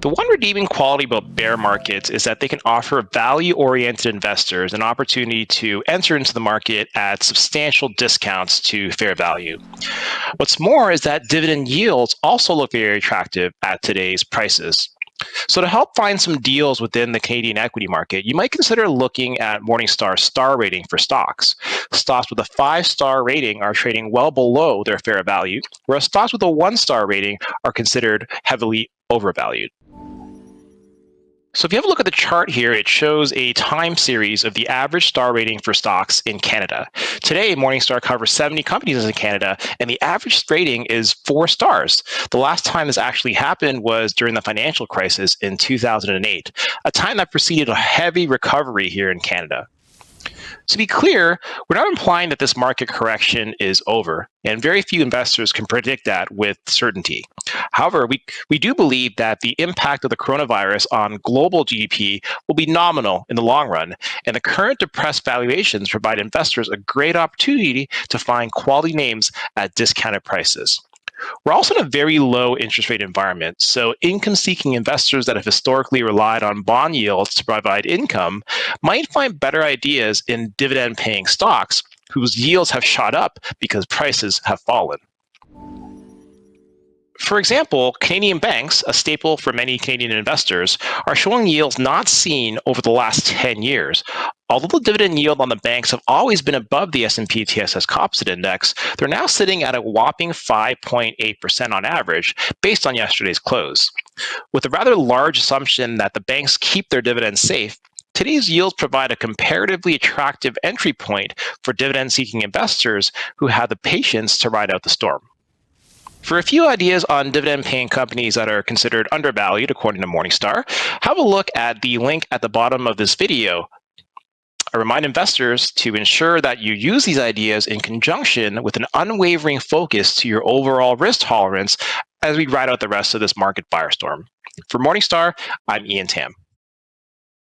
The one redeeming quality about bear markets is that they can offer value-oriented investors an opportunity to enter into the market at substantial discounts to fair value. What's more is that dividend yields also look very attractive at today's prices. So to help find some deals within the Canadian equity market, you might consider looking at Morningstar's star rating for stocks. Stocks with a 5-star rating are trading well below their fair value, whereas stocks with a 1-star rating are considered heavily overvalued. So if you have a look at the chart here, it shows a time series of the average star rating for stocks in Canada. Today, Morningstar covers 70 companies in Canada, and the average rating is 4 stars. The last time this actually happened was during the financial crisis in 2008, a time that preceded a heavy recovery here in Canada. To be clear, we're not implying that this market correction is over, and very few investors can predict that with certainty. However, we do believe that the impact of the coronavirus on global GDP will be nominal in the long run, and the current depressed valuations provide investors a great opportunity to find quality names at discounted prices. We're also in a very low interest rate environment, so income-seeking investors that have historically relied on bond yields to provide income might find better ideas in dividend-paying stocks whose yields have shot up because prices have fallen. For example, Canadian banks, a staple for many Canadian investors, are showing yields not seen over the last 10 years. Although the dividend yield on the banks have always been above the S&P/TSX Composite Index, they're now sitting at a whopping 5.8% on average, based on yesterday's close. With a rather large assumption that the banks keep their dividends safe, today's yields provide a comparatively attractive entry point for dividend-seeking investors who have the patience to ride out the storm. For a few ideas on dividend-paying companies that are considered undervalued, according to Morningstar, have a look at the link at the bottom of this video. I remind investors to ensure that you use these ideas in conjunction with an unwavering focus to your overall risk tolerance as we ride out the rest of this market firestorm. For Morningstar, I'm Ian Tam.